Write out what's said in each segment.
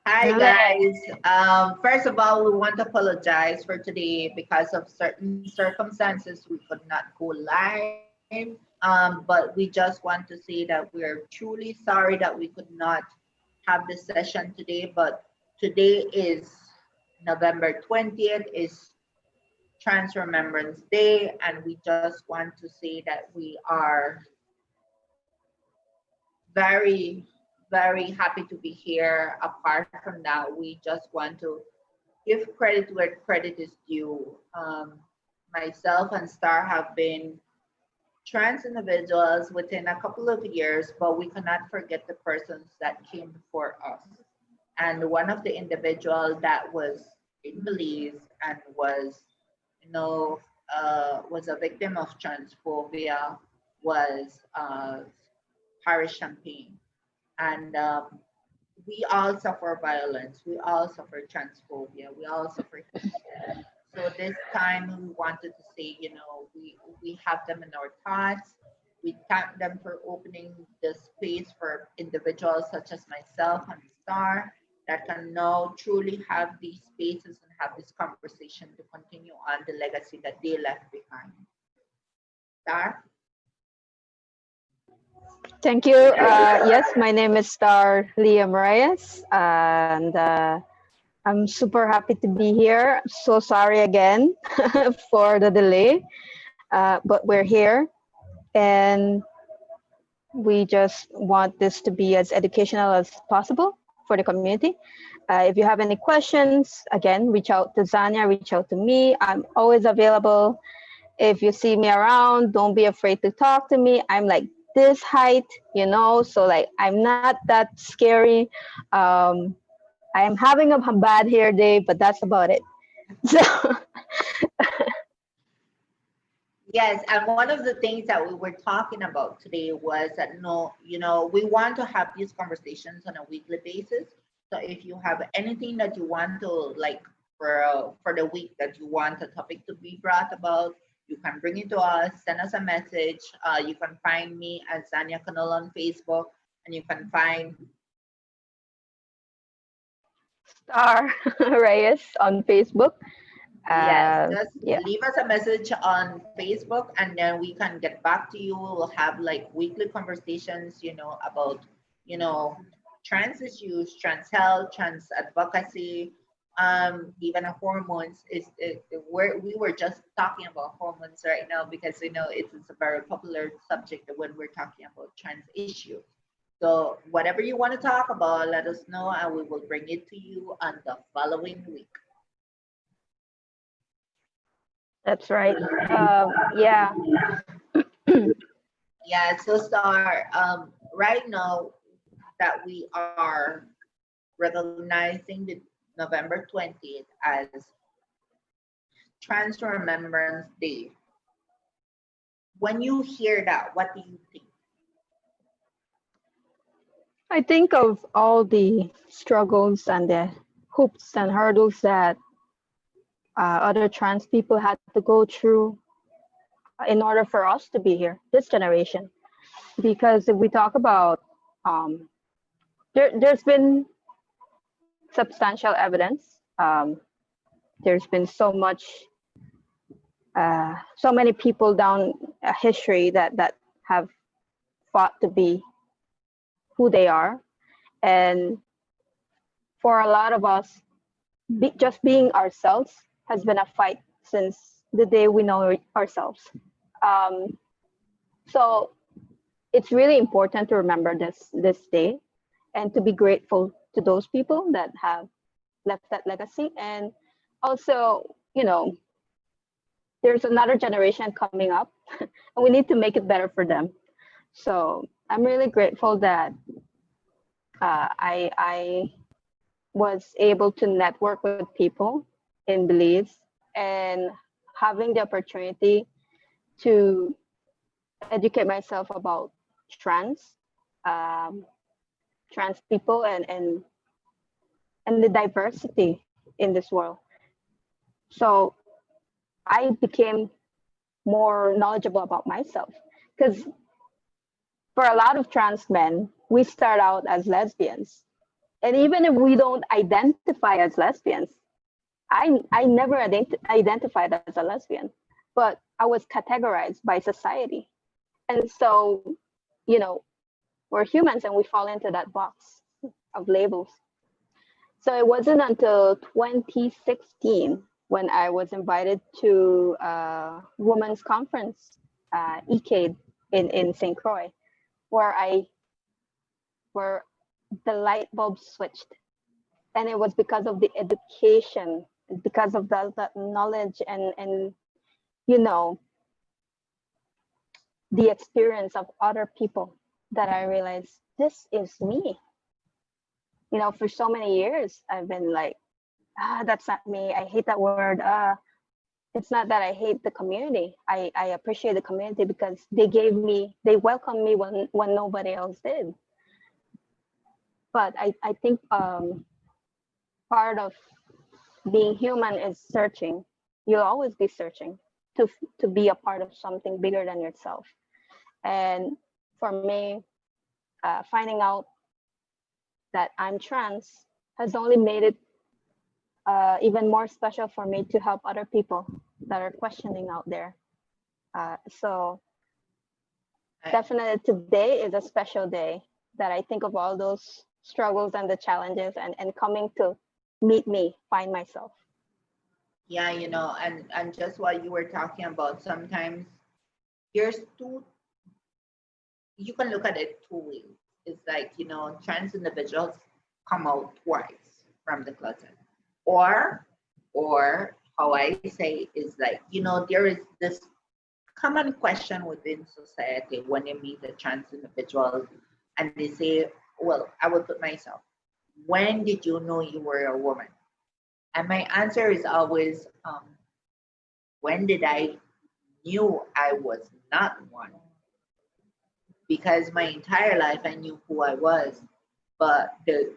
Hi Hi. guys. First of all, we want to apologize for today because of certain circumstances we could not go live. But we just want to say that we're truly sorry that we could not have this session today. But today is November 20th, is Trans Remembrance Day, and we just want to say that we are very, very happy to be here. Apart from that, we just want to give credit where credit is due. Myself and Star have been trans individuals within a couple of years, but we cannot forget the persons that came before us. And one of the individuals that was in Belize and was, you know, was a victim of transphobia was Paris Champagne. And we all suffer violence. We all suffer transphobia. We all suffer hate. So this time we wanted to say, we have them in our thoughts. We thank them for opening the space for individuals such as myself and Star that can now truly have these spaces and have this conversation to continue on the legacy that they left behind. Star? Thank you. Yes, my name is Star Liam Reyes, and I'm super happy to be here. So sorry again for the delay, but we're here, and we just want this to be as educational as possible for the community. If you have any questions, again, reach out to Zahnia, reach out to me. I'm always available. If you see me around, don't be afraid to talk to me. I'm like this height, so like I'm not that scary. I am having a bad hair day, but that's about it. So Yes, and one of the things that we were talking about today was that no, we want to have these conversations on a weekly basis. So if you have anything that you want to like for the week that you want a topic to be brought about, you can bring it to us, send us a message. You can find me at Zahnia Canul on Facebook, and you can find Star Reyes on Facebook. yes, just Yeah, leave us a message on Facebook and then we can get back to you. We'll have like weekly conversations, about, you know, trans issues, trans health, trans advocacy, even hormones we were just talking about hormones right now because it's a very popular subject when we're talking about trans issues. So whatever you want to talk about, let us know and we will bring it to you on the following week. that's right. Yeah, Yeah, so Star, right now that we are recognizing the November 20th as Trans Remembrance Day, when you hear that, what do you think? I think of all the struggles and the hoops and hurdles that other trans people had to go through in order for us to be here, this generation. Because if we talk about, there's been substantial evidence. There's been so many people down a history that have fought to be who they are, and for a lot of us, just being ourselves has been a fight since the day we know ourselves. Um, so it's really important to remember this day and to be grateful to those people that have left that legacy. And also, there's another generation coming up, and we need to make it better for them. So I'm really grateful that I was able to network with people in Belize and having the opportunity to educate myself about trans um, trans people and the diversity in this world. So I became more knowledgeable about myself because for a lot of trans men, we start out as lesbians. And even if we don't identify as lesbians, I never identified as a lesbian, but I was categorized by society. And so, you know, we're humans and we fall into that box of labels. So it wasn't until 2016 when I was invited to a women's conference, ECADE in St. Croix, where where the light bulb switched. And it was because of the education, because of the knowledge and you know the experience of other people that I realized this is me. For so many years I've been like, that's not me. I hate that word. It's not that I hate the community. I appreciate the community because they welcomed me when nobody else did. But I think part of being human is searching. You'll always be searching to be a part of something bigger than yourself. And for me, finding out that I'm trans has only made it even more special for me to help other people that are questioning out there. So definitely today is a special day that I think of all those struggles and the challenges and coming to meet me, find myself. Yeah, and just what you were talking about, sometimes there's you can look at it two ways. It's like, trans individuals come out twice from the closet. Or how I say is like, there is this common question within society when you meet a trans individual and they say, well, I will put myself, when did you know you were a woman? And my answer is always, when did I knew I was not one? Because my entire life I knew who I was, but the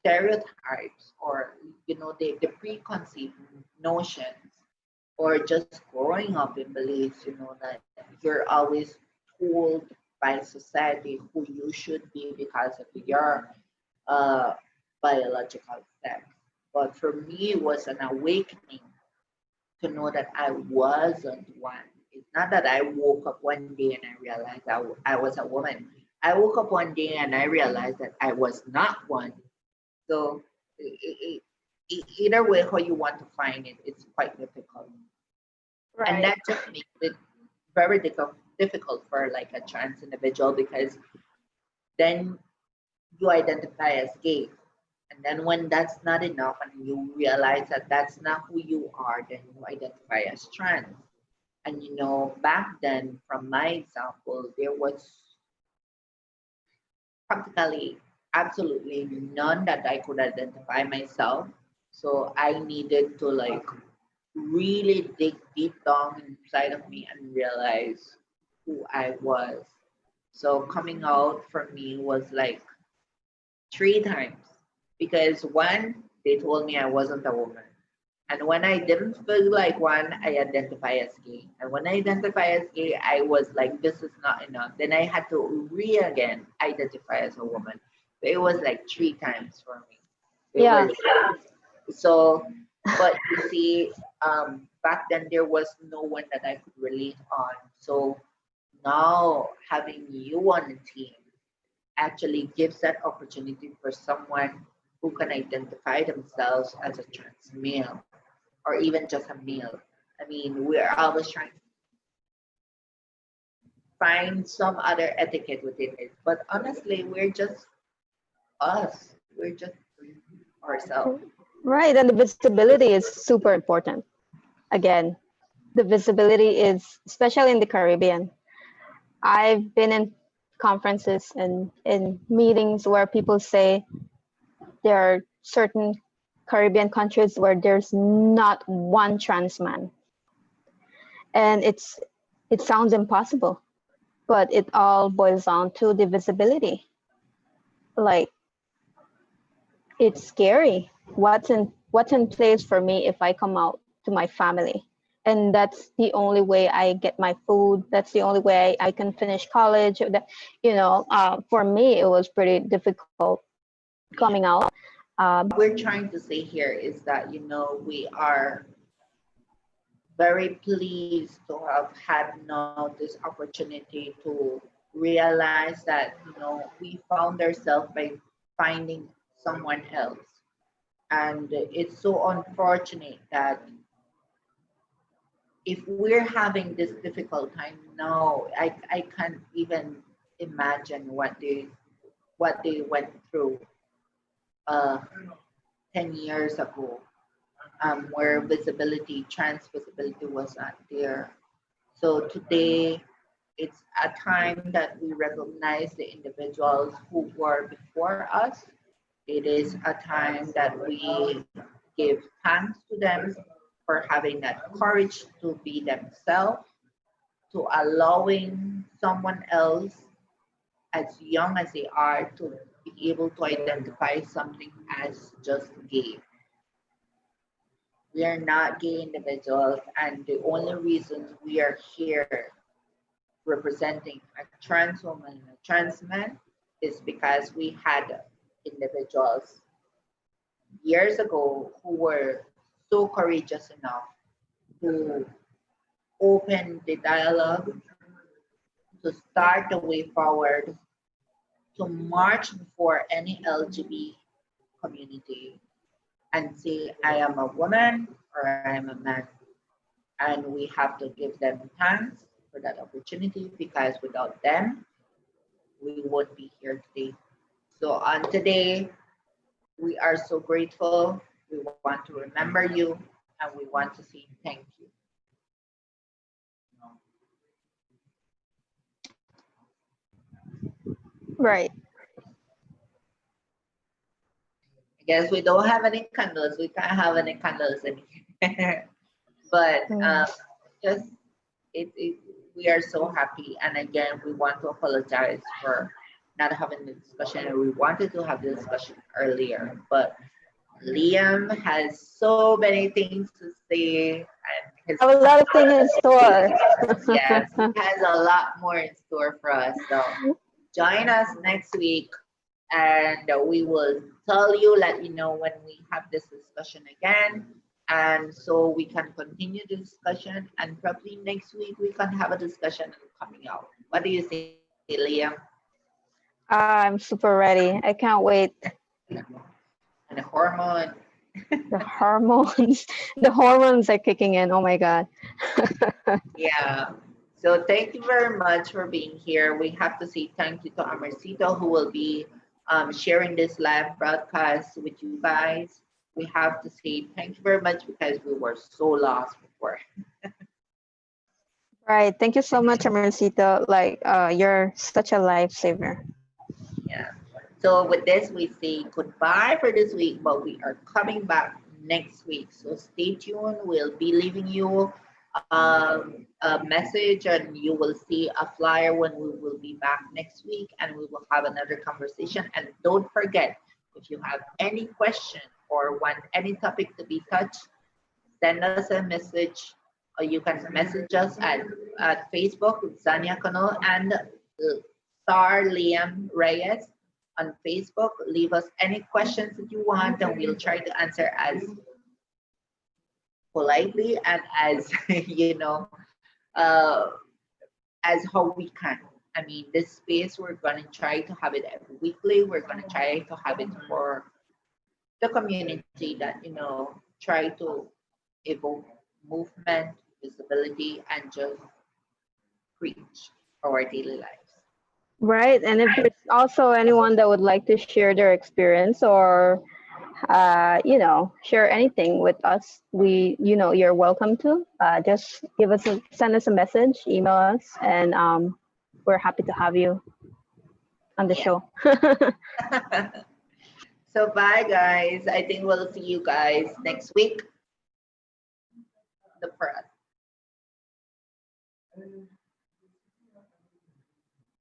stereotypes or the preconceived notions or just growing up in beliefs, that you're always told by society who you should be because of your uh, biological sex. But for me, it was an awakening to know that I wasn't one. It's not that I woke up one day and I realized I was a woman. I woke up one day and I realized that I was not one. So either way, how you want to find it, it's quite difficult. Right. And that just makes it very difficult for like a trans individual because then you identify as gay. And then when that's not enough and you realize that that's not who you are, then you identify as trans. And back then, from my example, there was practically absolutely none that I could identify myself. So I needed to like really dig deep down inside of me and realize who I was. So coming out for me was like 3 times because one, they told me I wasn't a woman. And when I didn't feel like one, I identify as gay. And when I identify as gay, I was like, this is not enough. Then I had to again identify as a woman. So it was like 3 times for me. It Yeah. was so, but you see, back then there was no one that I could relate on. So now having you on the team actually gives that opportunity for someone who can identify themselves as a trans male or even just a male. I mean, we're always trying to find some other etiquette within it. But honestly, we're just us. We're just ourselves. Right. And the visibility is super important. Again, the visibility is, especially in the Caribbean. I've been in conferences and in meetings where people say there are certain Caribbean countries where there's not one trans man. And it sounds impossible, but it all boils down to the visibility. Like, it's scary. What's in place for me if I come out to my family? And that's the only way I get my food. That's the only way I can finish college. For me, it was pretty difficult coming out. What we're trying to say here is that, we are very pleased to have had now this opportunity to realize that, we found ourselves by finding someone else. And it's so unfortunate that if we're having this difficult time now, I can't even imagine what they went through uh, 10 years ago, where trans visibility was not there. So today, it's a time that we recognize the individuals who were before us. It is a time that we give thanks to them for having that courage to be themselves, to allowing someone else as young as they are to be able to identify something as just gay. We are not gay individuals, and the only reasons we are here representing a trans woman and a trans man is because we had individuals years ago who were so courageous enough to open the dialogue, to start the way forward, to march before any LGBT community and say, I am a woman or I am a man. And we have to give them thanks for that opportunity, because without them, we won't be here today. So on today, we are so grateful. We want to remember you, and we want to say thank you. Right. I guess we don't have any candles. We can't have any candles anymore. But just we are so happy. And again, we want to apologize for not having the discussion. And we wanted to have the discussion earlier, but Liam has so many things to say, and I have a lot of things in store. yes, he has a lot more in store for us. So join us next week, and we will let you know when we have this discussion again. And so we can continue the discussion, and probably next week we can have a discussion coming out. What do you think, Liam? I'm super ready. I can't wait. And the hormone. The hormones, the hormones are kicking in. Oh my God. Yeah. So thank you very much for being here. We have to say thank you to Amarcito, who will be sharing this live broadcast with you guys. We have to say thank you very much because we were so lost before. Right. Thank you so much, Amarcito. Like, you're such a lifesaver. Yeah. So with this, we say goodbye for this week, but we are coming back next week. So stay tuned. We'll be leaving you a message, and you will see a flyer when we will be back next week, and we will have another conversation. And don't forget, if you have any question or want any topic to be touched, send us a message, or you can message us at Facebook with Zahnia Canul and Star Liam Reyes on Facebook. Leave us any questions that you want, and we'll try to answer as politely and as as how we can. I mean, this space, we're going to try to have it every weekly. We're going to try to have it for the community that try to evoke movement, visibility, and just preach our daily lives. Right. And if there's also anyone that would like to share their experience or, share anything with us, you're welcome to. Just send us a message, email us, and we're happy to have you on the show. So bye, guys. I think we'll see you guys next week. The press.